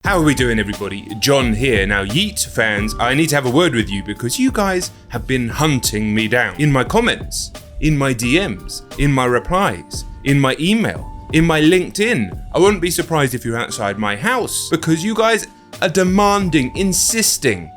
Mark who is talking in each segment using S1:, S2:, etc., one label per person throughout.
S1: How are we doing, everybody? John here. Now, Yeat fans, I need to have a word with you because you guys have been hunting me down in my comments, in my DMs, in my replies, in my email, in my LinkedIn. I wouldn't be surprised if you're outside my house because you guys are demanding, insisting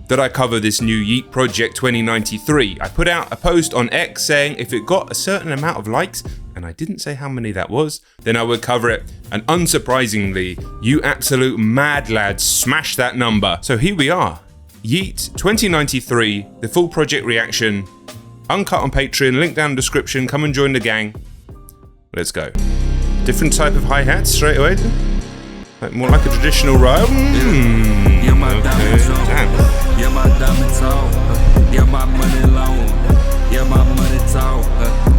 S1: that I cover this new Yeat project 2093. I put out a post on X saying if it got a certain amount of likes, and I didn't say how many that was, then I would cover it. And unsurprisingly, you absolute mad lads smashed that number. So here we are, Yeat 2093, the full project reaction, uncut on Patreon, link down in the description, come and join the gang. Let's go. Different type of hi-hats straight away. More like a traditional rhyme. Okay, damn.
S2: Yeah, my diamonds on. Yeah, my money long. Yeah, my money talk.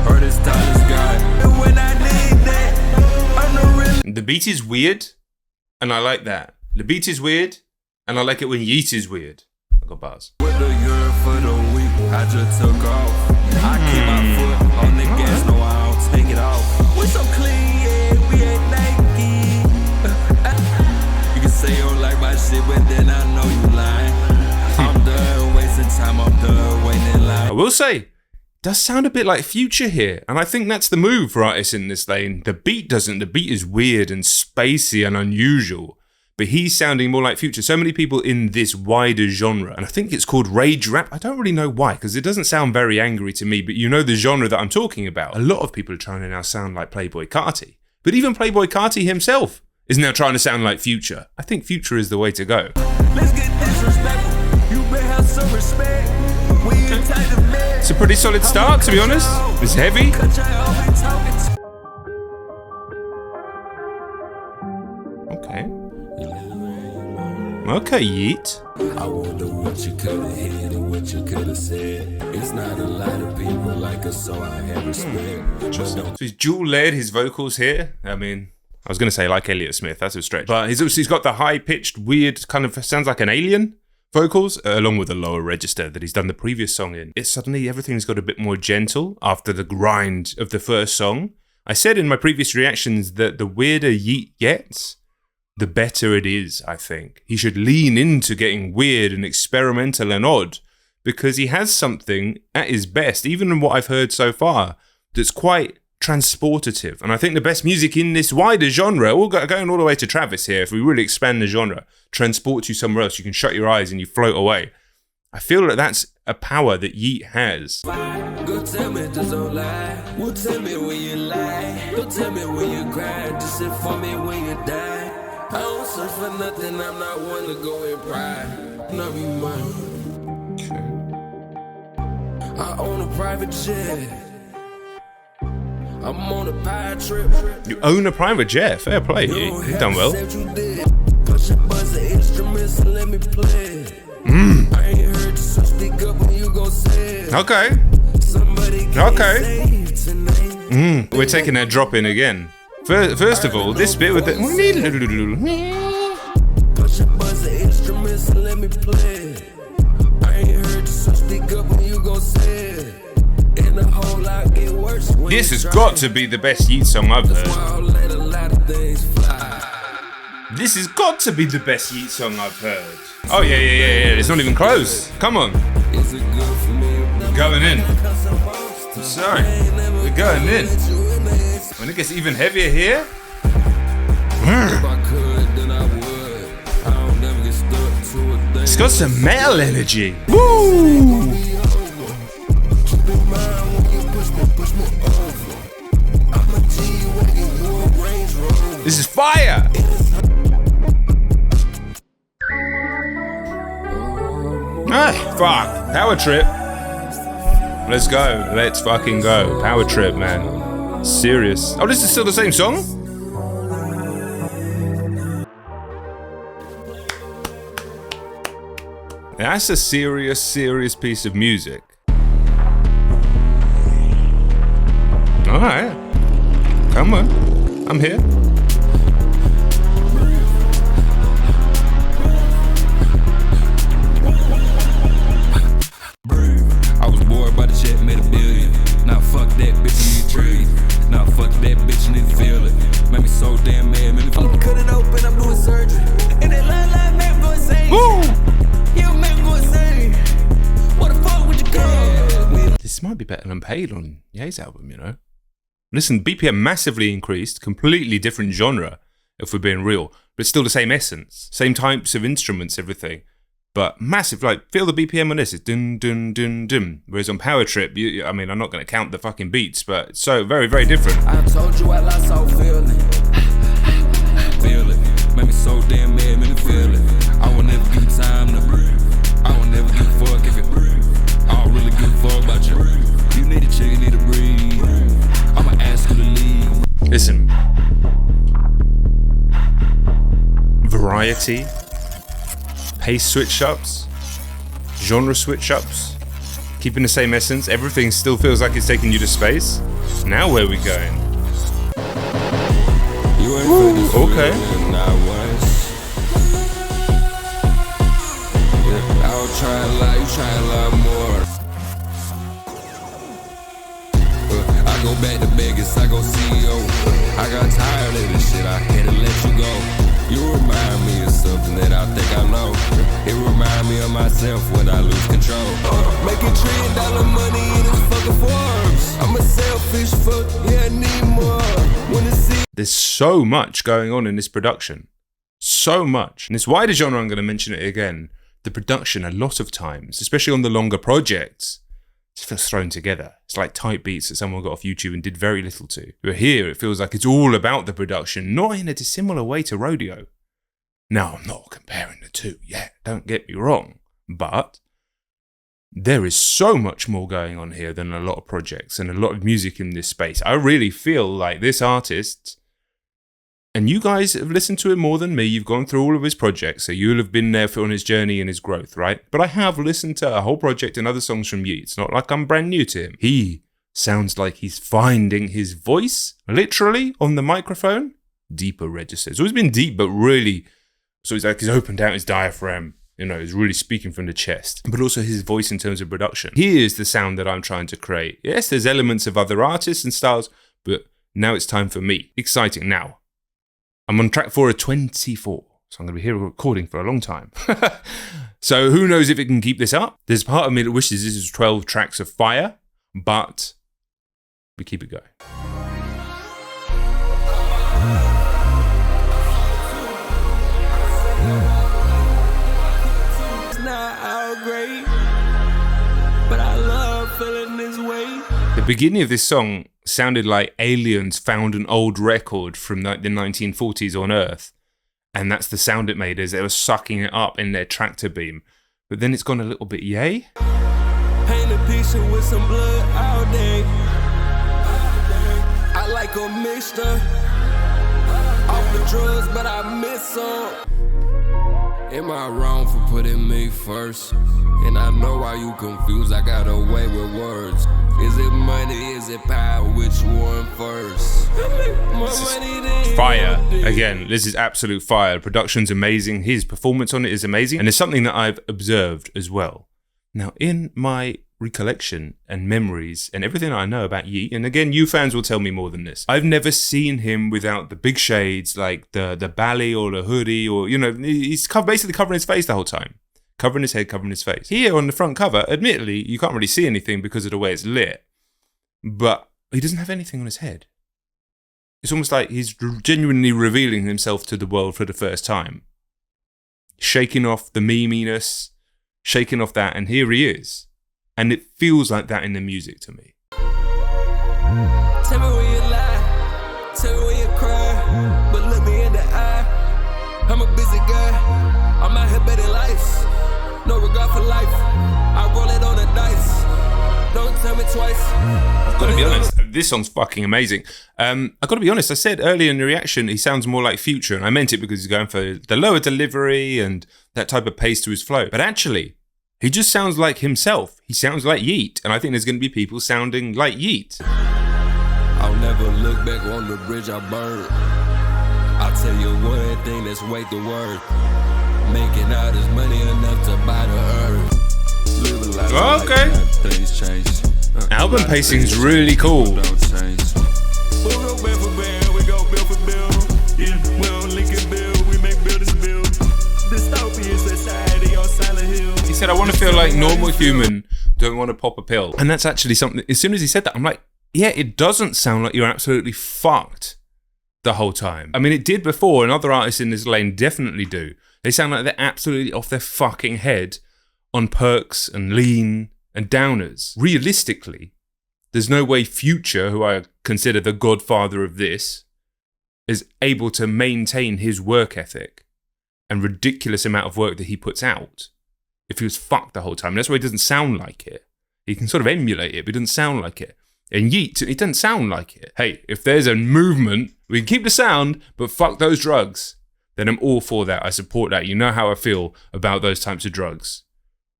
S2: Heard it's Tyler's God. And when I need that, I'm the real.
S1: The beat is weird, and I like that. The beat is weird, and I like it when Yeat is weird. I got bars.
S2: With the euro for the week, I just took off. I keep my foot on the gas, no, I don't take it off. We so clean, yeah, we ain't Nike. You can say you don't like my shit, but then I know you lying. I'm done wasting time, I'm done waiting in line.
S1: I will say, it does sound a bit like Future here, and I think that's the move for artists in this lane. The beat doesn't. The beat is weird and spacey and unusual, but he's sounding more like Future. So many people in this wider genre, and I think it's called rage rap. I don't really know why, because it doesn't sound very angry to me, but you know the genre that I'm talking about. A lot of people are trying to now sound like Playboi Carti, but even Playboi Carti himself is now trying to sound like Future. I think Future is the way to go.
S2: Let's get disrespectful. You better have some respect.
S1: It's a pretty solid start, to be honest. It's heavy. Okay. Okay, Yeat.
S2: I wonder what you could have hit and what you could have said. It's not a lot of people like us, so I have respect.
S1: So he's dual-layered his vocals here. I mean, I was going to say like Elliott Smith, that's a stretch. But he's got the high-pitched, weird, kind of sounds like an alien vocals, along with the lower register that he's done the previous song in. It's suddenly everything's got a bit more gentle after the grind of the first song. I said in my previous reactions that the weirder Yeat gets, the better it is, I think. He should lean into getting weird and experimental and odd, because he has something at his best, even in what I've heard so far, that's quite transportative. And I think the best music in this wider genre, going all the way to Travis here, if we really expand the genre, transports you somewhere else. You can shut your eyes and you float away. I feel that that's a power that Yeat has.
S2: Go tell me just don't lie. Well, tell me when you lie. Don't tell me when you cry. Just sit for me when you die. I don't search for nothing. I'm not one to go and pry. Not be mine.
S1: Okay.
S2: I own a private jet. I'm on a pirate trip.
S1: You own a private jet. Fair play, Yeat. You've done well.
S2: Push a buzz of instruments and let me play. I ain't heard you, so speak up when you gon' say it.
S1: Okay. Okay. We're taking that drop in again. First of all, this bit with the
S2: push a buzz of instruments and let me play. I ain't heard you, so speak up when you gon' say it. In the whole lot get worse.
S1: This has got to be the best Yeat song I've heard. This has got to be the best Yeat song I've heard. Oh yeah. It's not even close. Come on. We're going in. I'm sorry. We're going in. When it gets even heavier here. It's got some metal energy. Woo! This is fire! Ah, fuck. Power trip. Let's go. Let's fucking go. Power trip, man. Serious. Oh, this is still the same song? That's a serious piece of music. Alright. Come on. I'm here.
S2: I was bored by the check, made $1 billion. Now fuck that bitch and you trees. Now fuck that bitch and you feel it. Made me so damn mad, made me cut it open, I'm doing surgery.
S1: better than Pale on Ye's album, you know? Listen, BPM massively increased, completely different genre, if we're being real, but still the same essence, same types of instruments, everything. But massive, like, feel the BPM on this, it's dun dun dun dun. Whereas on Power Trip, I mean, I'm not going to count the fucking beats, but it's so very, very different.
S2: I told you I lost all feeling. Feel it, made me so damn mad, made me feel it. I will never give you time to breathe. I will never give a fuck if you breathe. I don't really give a fuck about you. You need a chick, you need to breathe. I'ma ask you to leave.
S1: Listen. Variety. Pace switch-ups. Genre switch-ups. Keeping the same essence. Everything still feels like it's taking you to space. Now where are we going?
S2: You ain't
S1: okay.
S2: I'll try a lot, you try a lot more. I go back to Vegas, I go CEO. I got tired of this shit, I had to let you go. You remind me of something that I think I know. It remind me of myself when I lose control. Making $1 trillion money in this fucking Forbes. I'm a selfish fuck, yeah, I need more. Wanna see.
S1: There's so much going on in this production. So much. And this wider genre, I'm going to mention it again. The production, a lot of times, especially on the longer projects, just feels thrown together. It's like type beats that someone got off YouTube and did very little to. But here, it feels like it's all about the production, not in a dissimilar way to Rodeo. Now, I'm not comparing the two yet, don't get me wrong. But there is so much more going on here than a lot of projects and a lot of music in this space. I really feel like this artist, and you guys have listened to him more than me, you've gone through all of his projects, so you'll have been there on his journey and his growth, right? But I have listened to a whole project and other songs from Yeat. It's not like I'm brand new to him. He sounds like he's finding his voice, literally, on the microphone. Deeper registers. It's always been deep, but really, so it's like he's opened out his diaphragm, you know, he's really speaking from the chest. But also his voice in terms of production. Here's the sound that I'm trying to create. Yes, there's elements of other artists and styles, but now it's time for me. Exciting now. I'm on track for a 24, so I'm going to be here recording for a long time. So who knows if it can keep this up? There's part of me that wishes this is 12 tracks of fire, but we keep it going.
S2: It's not all great, but I love feeling this way.
S1: The beginning of this song sounded like aliens found an old record from the 1940s on Earth, and that's the sound it made as they were sucking it up in their tractor beam. But then it's gone a little bit yay.
S2: Paint a picture with some blood all day. I like a mixture off the drugs, but I miss some. Am I wrong for putting me first? And I know why you confused, I got away with words. Is it money, is it power, which one first?
S1: Fire. Again, this is absolute fire. The production's amazing, his performance on it is amazing, and it's something that I've observed as well. Now, in my recollection and memories and everything I know about Yeat, and again, you fans will tell me more than this, I've never seen him without the big shades, like the bally or the hoodie, or, you know, he's basically covering his face the whole time. Covering his head, covering his face. Here on the front cover, admittedly, you can't really see anything because of the way it's lit, but he doesn't have anything on his head. It's almost like he's genuinely revealing himself to the world for the first time. Shaking off the meminess, shaking off that, and here he is. And it feels like that in the music to me.
S2: Tell me when you lie, tell me when you cry, but look me in the eye. I'm a busy guy, I'm out here betting life. No regard for life, I roll it on the dice. Don't tell me twice.
S1: I've got to be honest, this song's fucking amazing. I've got to be honest, I said earlier in the reaction, he sounds more like Future, and I meant it because he's going for the lower delivery and that type of pace to his flow. But actually, he just sounds like himself. He sounds like Yeat, and I think there's going to be people sounding like Yeat.
S2: I'll never look back on the bridge I burned. I'll tell you one thing that's weight the word. Making out his money enough to buy the earth. Live a life
S1: okay.
S2: Like things change.
S1: Album pacing's really cool.
S2: Don't change. We go bill for bill, we go bill for bill. Yeah, we don't link and build, we make buildings build. Dystopian society on Silent Hill.
S1: He said, I want to feel like normal human, don't want to pop a pill. And that's actually something, as soon as he said that, I'm like, yeah, it doesn't sound like you're absolutely fucked the whole time. I mean, it did before, and other artists in this lane definitely do. They sound like they're absolutely off their fucking head on perks and lean and downers. Realistically, there's no way Future, who I consider the godfather of this, is able to maintain his work ethic and ridiculous amount of work that he puts out if he was fucked the whole time. And that's why he doesn't sound like it. He can sort of emulate it, but he doesn't sound like it. And Yeat, it doesn't sound like it. Hey, if there's a movement, we can keep the sound, but fuck those drugs, then I'm all for that. I support that. You know how I feel about those types of drugs.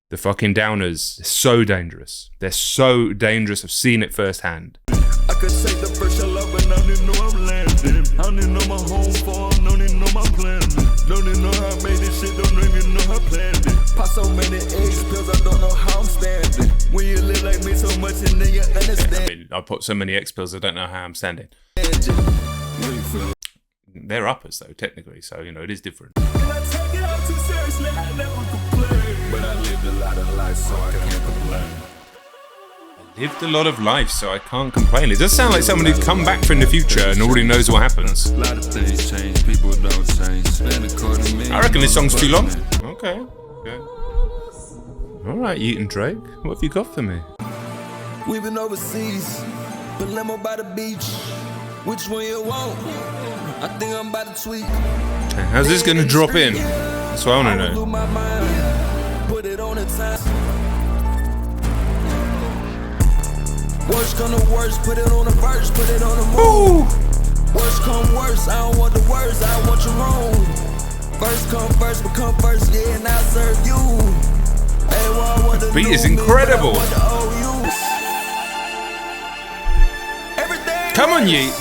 S1: The fucking downers, they're so dangerous. They're so dangerous. I've seen it firsthand.
S2: I could take the first love, but I don't even know I'm landing. I don't even know my home farm, don't even know my plan. Don't even know how I made this shit, don't even know how I planned it. Pop so many eggs, pills, I don't know how I'm standing. When you live like me so much and then you understand.
S1: I mean, I put so many X pills, I don't know how I'm standing. They're uppers though, technically, so you know it is different.
S2: And I take it out too seriously, I never complain. But I lived a lot of life, so I can't complain.
S1: Lived a lot of life, so I can't complain. It does sound like someone who's come back from the future and already knows what happens.
S2: A lot of things change, people don't change.
S1: I reckon this song's too long. Okay. Alright, Yeat and Drake, what have you got for me?
S2: We've been overseas, but limo by the beach. Which one you want? I think I'm about to tweak.
S1: Okay, how's this gonna drop in? That's what I wanna know.
S2: Put it on the time. Worst come to worst, put it on a verse, put it on a move. Worst come worst, I don't want the words, I want your own. First come first, become first, yeah, and I'll serve you. Hey, well, I want the
S1: beat is incredible. Come on, Yeat.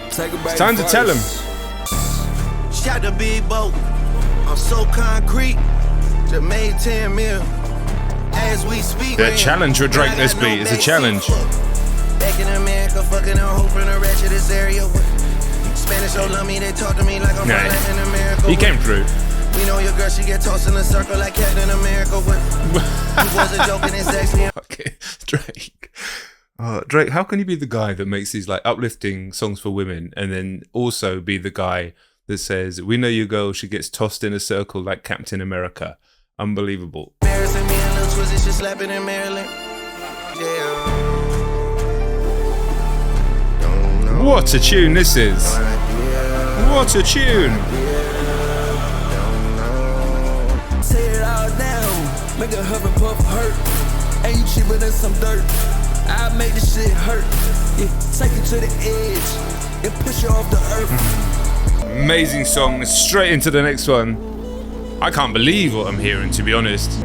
S1: It's time to tell him.
S3: Shot the big boat. I'm so concrete. Just made 10 mil. As we speak.
S1: The challenge with Drake this beat is a challenge.
S3: Back in America, fucking a hoe from the ratchetest area. Spanish don't love me, they talk to me like I'm in America.
S1: He came through.
S3: We know your girl, she get tossed in a circle like Captain America. He wasn't joking, it's actually.
S1: Okay, Drake. Drake, how can you be the guy that makes these like uplifting songs for women and then also be the guy that says, we know your girl, she gets tossed in a circle like Captain America? Unbelievable.
S3: Embarrassing me and Lil Twizzy, she slapping in Maryland. Yeah.
S1: What a tune this is. What a tune.
S2: Say it all down, make a huff and puff hurt. Ain't you cheaper than some dirt? I make this shit hurt. Yeah, take it to the edge and push you off the earth.
S1: Amazing song. Straight into the next one. I can't believe what I'm hearing, to be honest.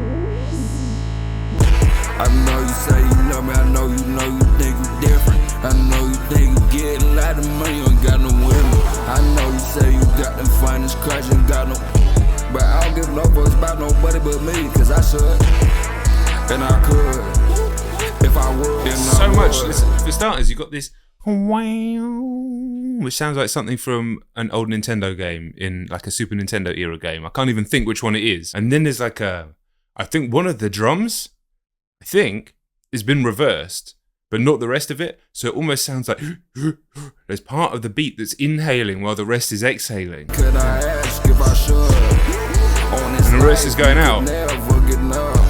S2: I know you say you love me. I know you think you different. I know you think you get a lot of money, you ain't got no women. I know you say you got them finest cars, you ain't got no. But I don't give no fucks about nobody but me, cause I should. And I could. If I would,
S1: so much. Listen, for starters, you got this wow, which sounds like something from an old Nintendo game in like a Super Nintendo era game. I can't even think which one it is. And then there's like I think one of the drums, has been reversed, but not the rest of it. So it almost sounds like there's part of the beat that's inhaling while the rest is exhaling.
S2: Could I ask if I should?
S1: And the rest is going out.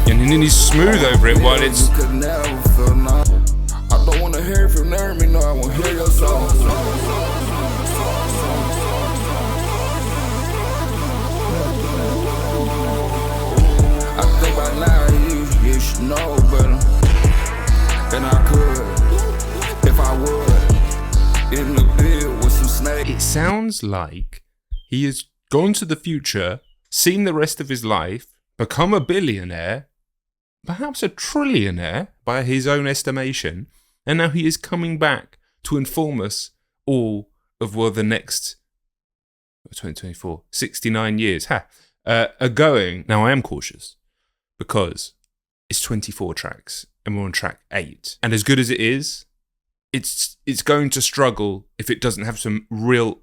S1: And then he's smooth over it while it's.
S2: I don't wanna hear from near me, no, I won't hear your song. I think by now you should know better. And I could, if I would, in the bed with some snakes.
S1: It sounds like he has gone to the future, seen the rest of his life, become a billionaire, perhaps a trillionaire by his own estimation, and now he is coming back to inform us all of the next 2024, 69 years are going. Now I am cautious because it's 24 tracks and we're on track 8. And as good as it is, it's going to struggle if it doesn't have some real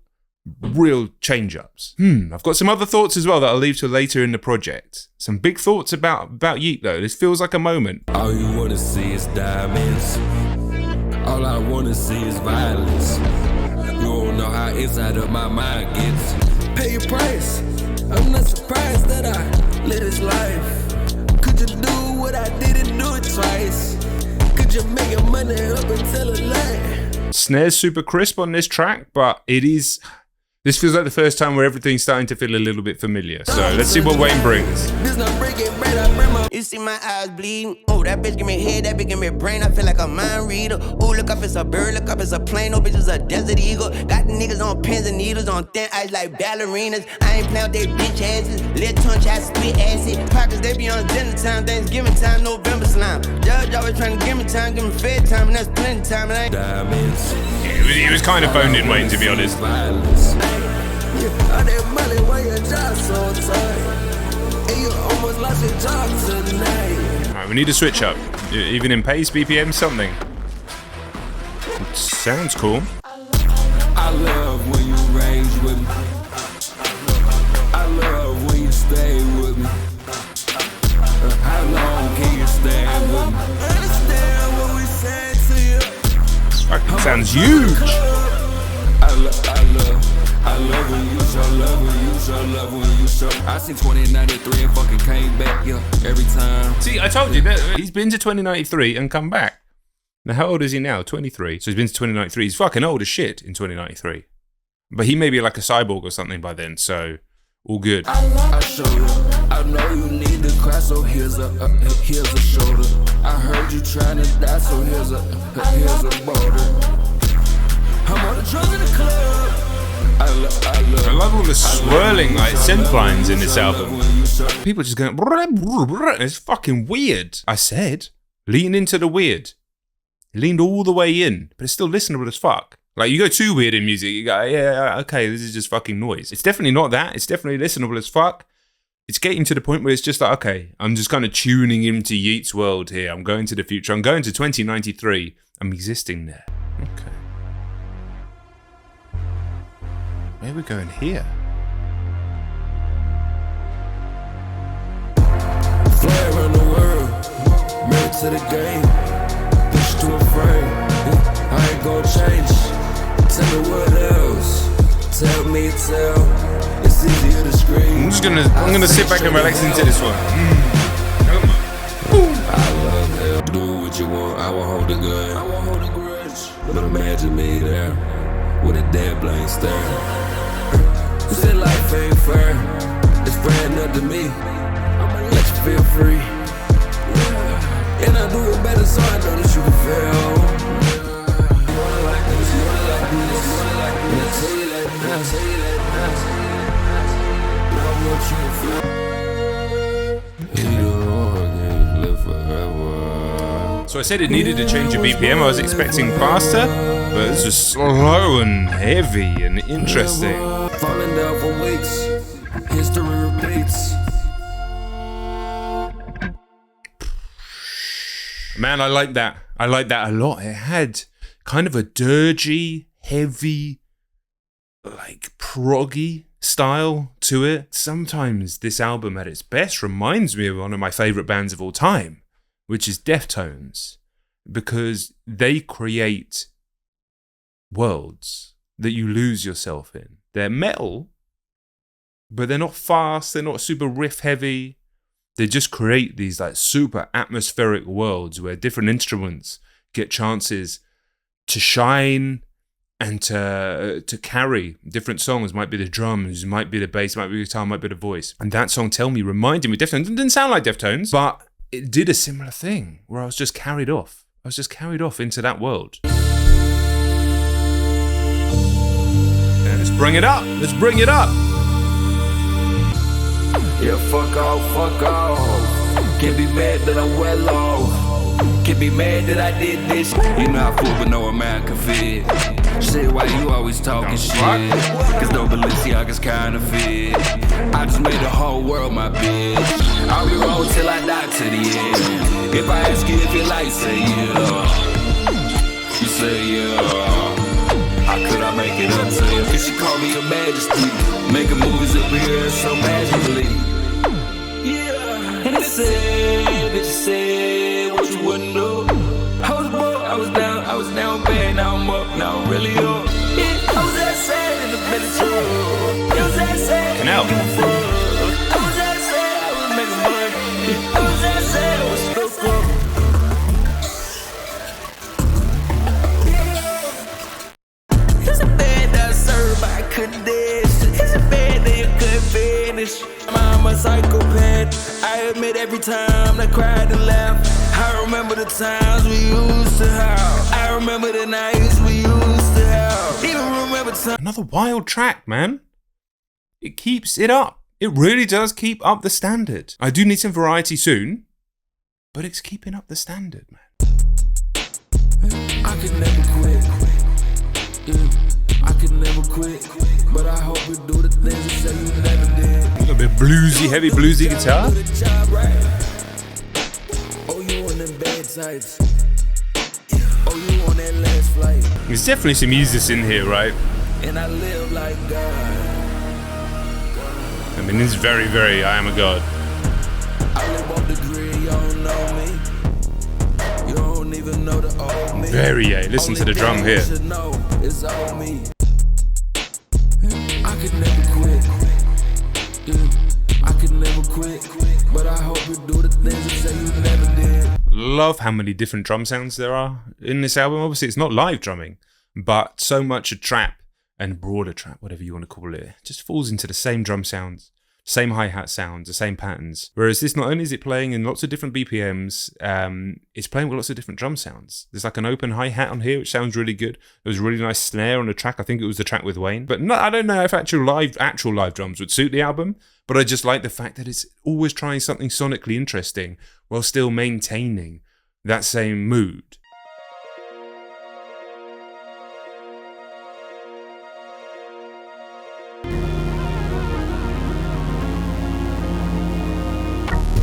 S1: real change-ups. I've got some other thoughts as well that I'll leave till later in the project. Some big thoughts about Yeat though. This feels like a moment.
S2: All you wanna see is diamonds. All I wanna see is violence. You don't know how inside of my mind gets. Pay your price. I'm not surprised that I live this life. Could you do what I didn't do it twice? Could you make your money up until it land?
S1: Snare's super crisp on this track, but this feels like the first time where everything's starting to feel a little bit familiar. So let's see what Wayne brings.
S3: You see my eyes bleeding. Oh, that bitch give me head, that bitch give me brain. I feel like a mind reader. Oh, look up, it's a bird. Look up, it's a plane. Oh, bitch, it's a desert eagle. Got the niggas on pins and needles, on thin ice like ballerinas. I ain't playing with they bitch asses. Lit tongue, try to spit acid. Pockets, they be on dinner time. Thanksgiving time, November slime. Judge always trying to give me time, give me fed time, and that's plenty time. And I ain't
S2: diamonds.
S1: He was kind of boned in Wayne, to be honest.
S2: Violence. All that money while your job so tight. And you almost lost your job tonight.
S1: Alright, we need to switch up. Even in pace, BPM, something. It sounds cool.
S2: I love when you rage with me. I love when you stay with me. How long can you stand with me? Understand what we said to you.
S1: Fucking sounds huge.
S2: I love when you show love, when you show love, when you show. I seen 2093 and fucking came back, yeah, every time.
S1: See, I told you that he's been to 2093 and come back. Now, how old is he now? 23. So he's been to 2093. He's fucking old as shit in 2093. But he may be like a cyborg or something by then, so all good.
S2: I show you, I know you need to cry, so here's a shoulder. I heard you trying to die, so here's a boulder. I'm on the drums in the club.
S1: I love all the swirling like synth lines in this album. People just going, it's fucking weird. I said, lean into the weird. It leaned all the way in, but it's still listenable as fuck. Like, you go too weird in music, you go, yeah, okay, this is just fucking noise. It's definitely not that. It's definitely listenable as fuck. It's getting to the point where it's just like, okay, I'm just kind of tuning into Yeat's world here. I'm going to the future. I'm going to 2093. I'm existing there. Okay. Where are we going here?
S2: Fly around the world, married to the game, push to a frame. I ain't gon' change. Tell me what else. Tell me, it's easier to scream.
S1: I'm gonna sit back and relax into this one.
S2: I love it. Do what you want, I will hold the gun. I won't hold a grudge. But imagine me there with a dead blank stare. You said life ain't fair, it's fair enough to me. Let you feel free. And I do it better so I know that you can fail. You wanna like this, you wanna like this, you wanna like this. I tell you that, I tell you that, I want you to feel. You live forever.
S1: So I said it needed to change your BPM. I was expecting faster, but it's just slow and heavy and interesting.
S2: Falling down for weeks, history repeats.
S1: Man, I like that. I like that a lot. It had kind of a dirgy, heavy, like proggy style to it. Sometimes this album at its best reminds me of one of my favorite bands of all time, which is Deftones, because they create worlds that you lose yourself in. They're metal, but they're not fast, they're not super riff heavy. They just create these like super atmospheric worlds where different instruments get chances to shine and to carry different songs. Might be the drums, might be the bass, might be the guitar, might be the voice. And that song, Tell Me, reminded me of Deftones. It didn't sound like Deftones, but it did a similar thing where I was just carried off. I was just carried off into that world. Let's bring it up. Let's bring it up.
S2: Yeah, fuck off. Can't be mad that I'm well off. Can't be mad that I did this. You know I fool but no amount can fit. Shit, why you always talking shit? Cause no Balenciaga's counterfeit. I just made the whole world my bitch. I'll be wrong till I die to the end. If I ask you if you like, say yeah. You say yeah. How could I make it up to you? If she called me your majesty, making movies up here so magically. Yeah, and it said, bitch said what you wouldn't do. I was broke, I was down bad, now I'm up, now I'm really up. Yeah, I was that sad in the belly truck. It was that sad,
S1: Canal.
S2: I was that sad, I was making money. I was that sad, I was stuck up. It's a bad that I serve, but I couldn't dance. It's a bad that you couldn't finish. I'm a psychopath. I admit every time I cried and laughed. I remember the times we used to have. I remember the nights we used to have. Even remember times.
S1: Another wild track, man. It keeps it up. It really does keep up the standard. I do need some variety soon, but it's keeping up the standard, man.
S2: I could never quit. I could never quit. But I hope you do the things you say you never did.
S1: A little bit bluesy, heavy bluesy guitar.
S2: Oh, you on them bad sides. Oh, you on that last flight.
S1: There's definitely some Jesus in here, right?
S2: And I live like God.
S1: I mean, it's very, very I am a god.
S2: I live off the grid, you don't know me. You don't even know the old me.
S1: Very, yeah. Listen to the drum here.
S2: It's all me. I could never quit. I could never quit. But I hope you do the things you say you never did.
S1: Love how many different drum sounds there are in this album. Obviously, it's not live drumming, but so much of trap and broader trap, whatever you want to call it, just falls into the same drum sounds, same hi-hat sounds, the same patterns. Whereas this, not only is it playing in lots of different BPMs, it's playing with lots of different drum sounds. There's like an open hi-hat on here, which sounds really good. There was a really nice snare on the track. I think it was the track with Wayne. But no, I don't know if actual live drums would suit the album, but I just like the fact that it's always trying something sonically interesting while still maintaining that same mood.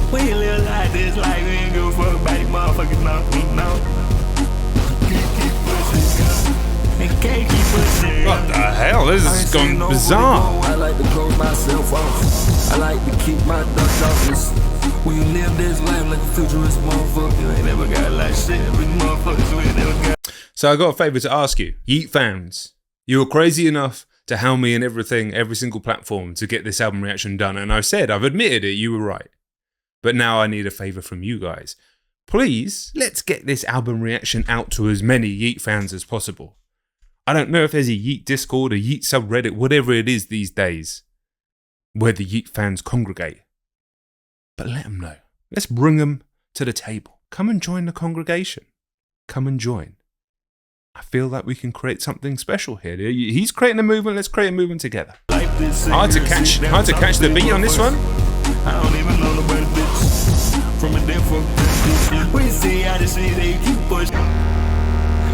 S2: When you live like this, like we ain't give a fuck about these motherfuckers, no. Keep pushing, and can't keep pushing.
S1: What the hell? This has gone bizarre.
S2: I like to close myself off. I like to keep my dust off this. When you live this life like a futurist motherfucker, you ain't never got like shit. With motherfuckers, you ain't never got.
S1: So I got a favour to ask you, Yeat fans. You were crazy enough to hound me and everything, every single platform to get this album reaction done, and I've admitted it, you were right. But now I need a favour from you guys. Please, let's get this album reaction out to as many Yeat fans as possible. I don't know if there's a Yeat Discord, a Yeat subreddit, whatever it is these days, where the Yeat fans congregate. But let them know. Let's bring them to the table. Come and join the congregation. Come and join. I feel like we can create something special here. He's creating a movement, let's create a movement together. Hard to catch the beat on this one.
S2: I don't even know nobody, bitch. From a damn fuck bitch. We see how this shit, they keep pushing.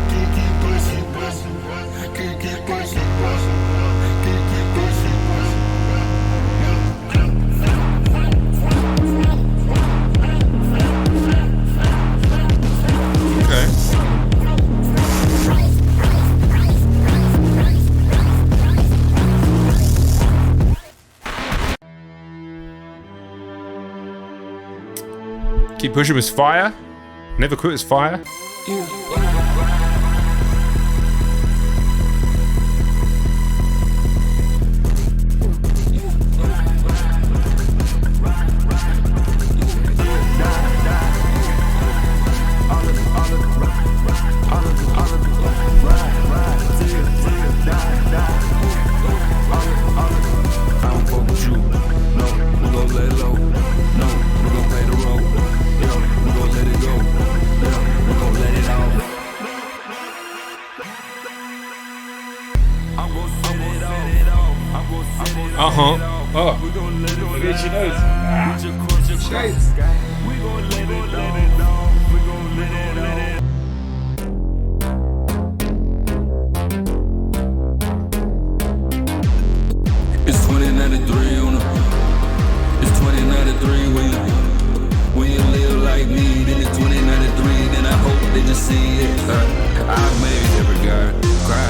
S2: Keep pushing. Keep pushing.
S1: Keep Pushing was fire. Never Quit was fire. Oh, bitch, you know. Shades. We gon' let it all. We gon' let it all. It's 2093 on the. It's 2093 when you live like me. Then it's 2093. Then I hope they just see it. I made every guy cry.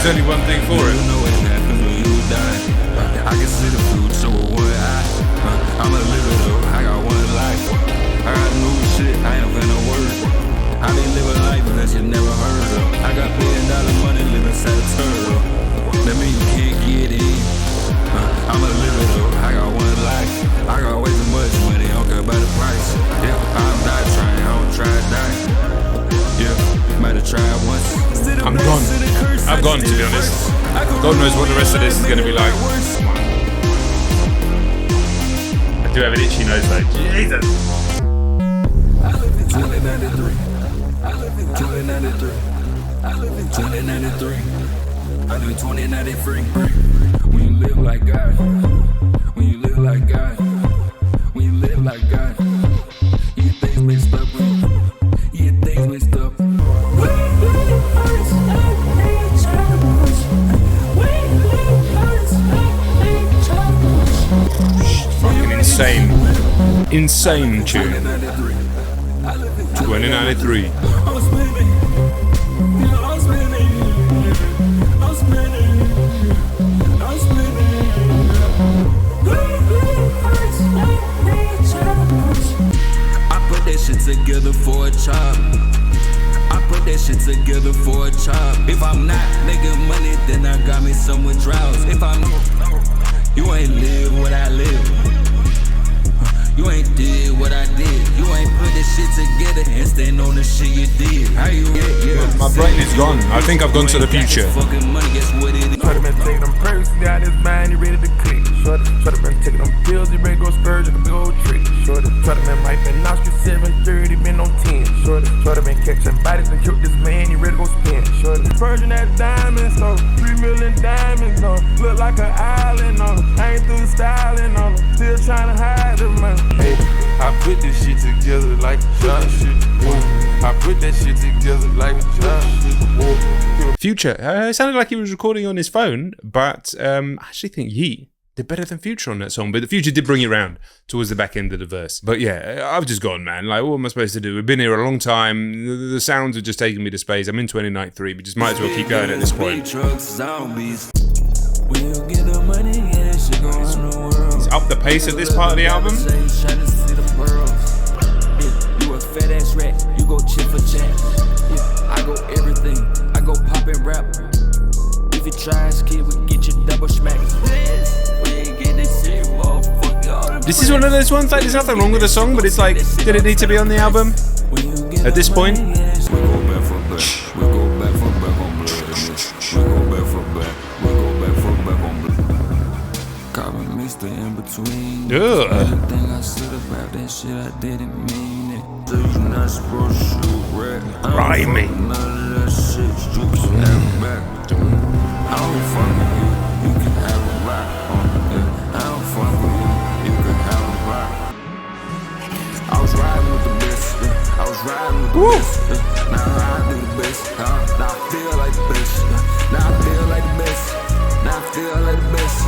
S1: there's only one thing for
S2: You
S1: it.
S2: know what happens when you die. I can see the future with one eye. I'ma live it up, I got one life. I got new shit, I ain't finna work. I been living life that you never heard of. I got $1 billion money living inside a turtle. That mean you can't get in. I'ma live it up, I got one life. I got way too much money, I don't care about the price. Yeah, I'm not trying, I don't try to die. Yeah, might have tried once.
S1: I'm gone. I've gone, to be honest. God knows what the rest of this is going to be like. I do have an itchy nose though. Jesus.
S2: I live in 2093. I live in 2093. I live in 2093. I live in 2093. When you live like God, when you live like God, when you live like God, you get things mixed up. You get things mixed up.
S1: Fucking insane tune. 2093.
S2: I'm spinning. I'm spinning. I'm spinning. I'm spinning. I put that shit together for a chop. I put that shit together for a chop. If I'm not making money, then I got me some withdrawals. If I'm, you ain't live what I live. You ain't did what I did. You ain't put this shit together and stand on the shit you did. How you get?
S1: My brain is gone. I think I've gone to the future.
S2: Fucking money, guess what it is?
S4: Shorty been taking them perks, got his mind, he ready to click. Shorty been taking them pills, he ready to go spurge, like a big old trick. Shorty been wiping Oscar 730, been on 10. Shorty been catching bodies and killed this man, he ready to go spin. Shorty purging that diamonds, though, 3 million diamonds, though. Look like an island on him, I ain't through the styling on him, still trying to hide the money. Hey, I put this shit together like John shit. I put that shit together like John shit.
S1: Future. It sounded like he was recording on his phone, but I actually think Yeat did better than Future on that song. But the Future did bring it round towards the back end of the verse. But yeah, I've just gone, man. Like, what am I supposed to do? We've been here a long time. The sounds are just taking me to space. I'm in 2093. We just might as well keep going at this point.
S2: When you get the money, yeah, that shit gon' run the world.
S1: It's up the pace of this part of the album.
S2: You a fat ass rat, you go chip for chat. I go everything, I go pop and rap. If you try, kid, we can get you double smack.
S1: This is one of those ones, like, there's nothing wrong with the song, but it's like, did it need to be on the album at this point?
S2: In between.
S1: Ugh.
S2: Everything I said about that shit, I didn't mean it. So you're not supposed to shoot red.
S1: Grimy.
S2: None of that shit, you can have it back. I don't fuck with you, you can have a rock. I don't fuck with you, you can have a rock. I was riding with the best, I was riding with the best. Now I do the best, now I feel like the best. Now I feel like the best. Now I feel like the best.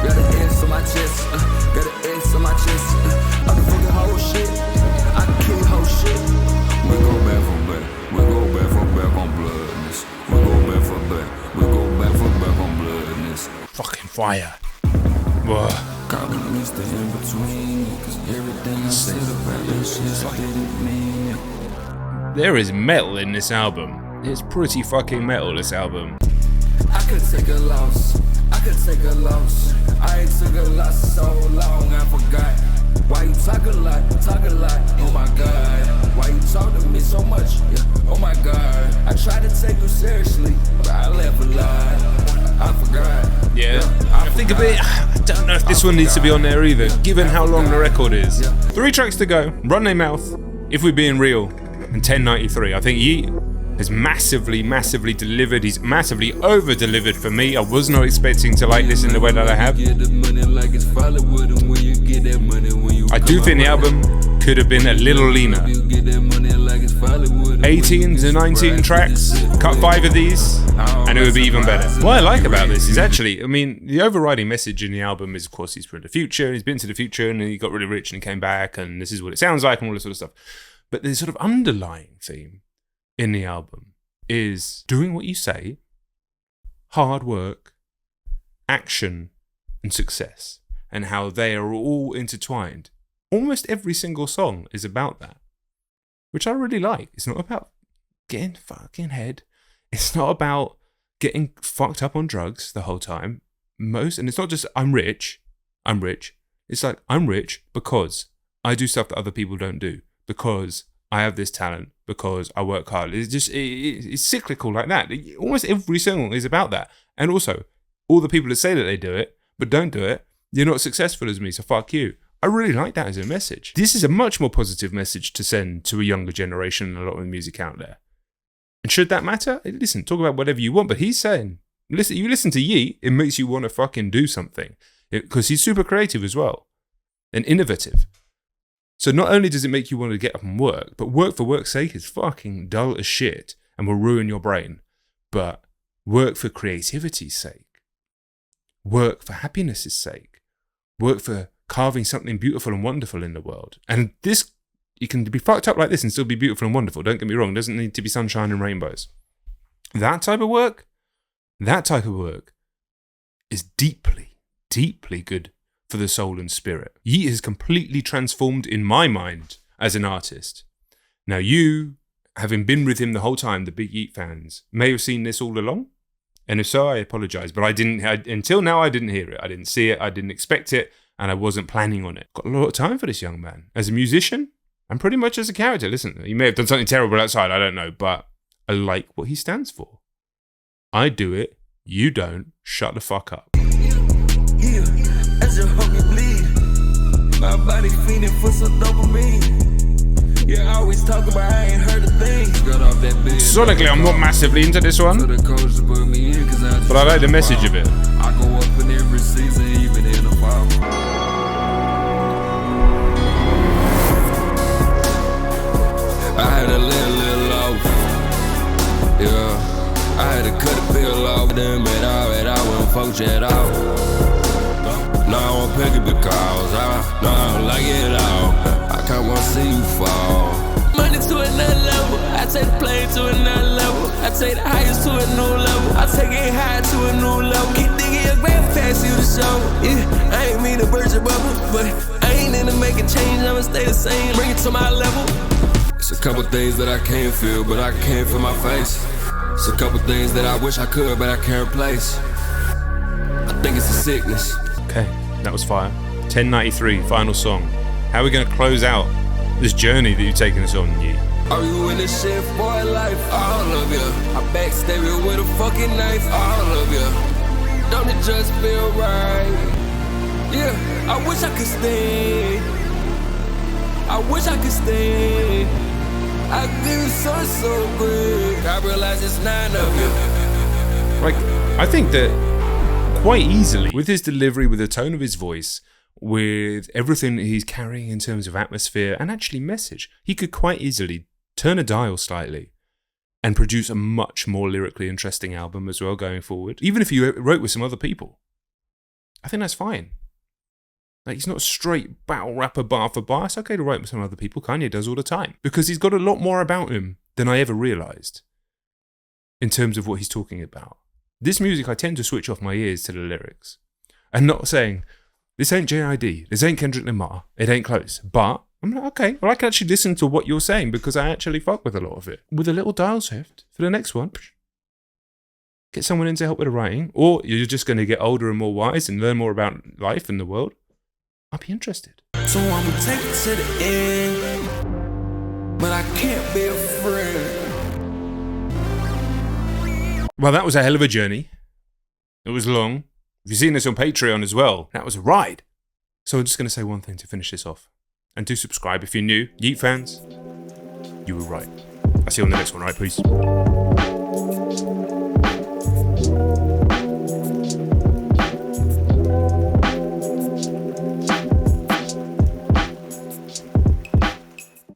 S2: Got an X on my chest. Got an X on my chest. I can fucking whole shit. I can kill whole shit. We go back from back. We go back from back on bloodness. We go back from back. We go back from back on bloodness.
S1: Fucking fire. Whoa.
S2: Call me Mr. In Between. Cause everything I said about this shit, I didn't mean it.
S1: There is metal in this album. It's pretty fucking metal, this album.
S2: I could take a loss. I could take a loss. I ain't took a loss so long, I forgot. Why you talk a lot, oh my god. Why you talk to me so much, yeah, oh my god. I tried to take you seriously, but I laugh a lot. I forgot.
S1: Yeah, I think a bit. I don't know if this one needs to be on there either, given how long the record is. 3 tracks to go, Run Their Mouth, If We're Being Real, and 1093. I think Yeat has massively delivered. He's massively over-delivered for me. I was not expecting to like this in the way that I have. I do think the album could have been a little leaner. 18 to 19 tracks, cut 5 of these, and it would be even better. What I like about this is actually, I mean, the overriding message in the album is, of course, he's from the future, he's been to the future, and he got really rich and he came back, and this is what it sounds like, and all this sort of stuff. But the sort of underlying theme in the album is doing what you say, hard work, action, and success, and how they are all intertwined. Almost every single song is about that, which I really like. It's not about getting fucking head. It's not about getting fucked up on drugs the whole time. And it's not just I'm rich. It's like I'm rich because I do stuff that other people don't do, because I have this talent, because I work hard. It's cyclical like that. Almost every song is about that. And also, all the people that say that they do it but don't do it, you're not successful as me, so fuck you. I really like that as a message. This is a much more positive message to send to a younger generation than a lot of the music out there. And should that matter? Listen, talk about whatever you want, but he's saying, listen, you listen to Yeat, it makes you want to fucking do something. Because he's super creative as well. And innovative. So not only does it make you want to get up and work, but work for work's sake is fucking dull as shit and will ruin your brain. But work for creativity's sake. Work for happiness' sake. Work for carving something beautiful and wonderful in the world. And this, you can be fucked up like this and still be beautiful and wonderful. Don't get me wrong. It doesn't need to be sunshine and rainbows. That type of work is deeply, deeply good for the soul and spirit. Yeat is completely transformed in my mind as an artist. Now you, having been with him the whole time, the big Yeat fans, may have seen this all along. And if so, I apologize. But until now, I didn't hear it. I didn't see it. I didn't expect it. And I wasn't planning on it. Got a lot of time for this young man. As a musician, and pretty much as a character. Listen, he may have done something terrible outside. I don't know. But I like what he stands for. I do it. You don't. Shut the fuck up.
S2: Yeah, I just hope you bleed. My body feeding for some dopamine. Yeah, I always talk about I ain't heard a thing. Got off that bed.
S1: Sonically, I'm not massively into this one. But I like the message of it.
S2: I go up in every season, even in the fall. I had to lay a little off. Yeah, I had to cut a pill off. Them at I won't fuck you at all. No, I won't pick it because I don't like it at all. I can't want to see you fall. Money to another level. I take the plane to another level. I take the highest to a new level. I take it high to a new level. Keep thinking your grand pass you the show. Yeah, I ain't mean to burst your bubble, but I ain't into making change. I'ma stay the same. Bring it to my level. It's a couple things that I can't feel, but I can't feel my face. It's a couple things that I wish I could, but I can't replace. I think it's a sickness.
S1: Okay, that was fire. 1093, final song. How are we going to close out this journey that you've taken us on, Yeat?
S2: Are you in this shit for life? All of you. I backstab you with a fucking knife. All of you. Don't it just feel right? Yeah, I wish I could stay. I wish I could stay. I feel so good. I realize it's 9 of you.
S1: Like, I think that quite easily, with his delivery, with the tone of his voice, with everything that he's carrying in terms of atmosphere and actually message, he could quite easily turn a dial slightly and produce a much more lyrically interesting album as well going forward. Even if you wrote with some other people, I think that's fine. Like, he's not straight battle rapper bar for bar. It's okay to write with some other people. Kanye does all the time. Because he's got a lot more about him than I ever realised in terms of what he's talking about. This music, I tend to switch off my ears to the lyrics. And not saying, this ain't JID, this ain't Kendrick Lamar, it ain't close. But I'm like, okay, well, I can actually listen to what you're saying because I actually fuck with a lot of it. With a little dial shift for the next one, get someone in to help with the writing, or you're just going to get older and more wise and learn more about life and the world, I'll be interested.
S2: So I'ma take it to the end, but I can't be a friend.
S1: Well, that was a hell of a journey. It was long. If you've seen this on Patreon as well, that was a ride. So I'm just going to say one thing to finish this off. And do subscribe if you're new. Yeat fans, you were right. I'll see you on the next one, right? Peace.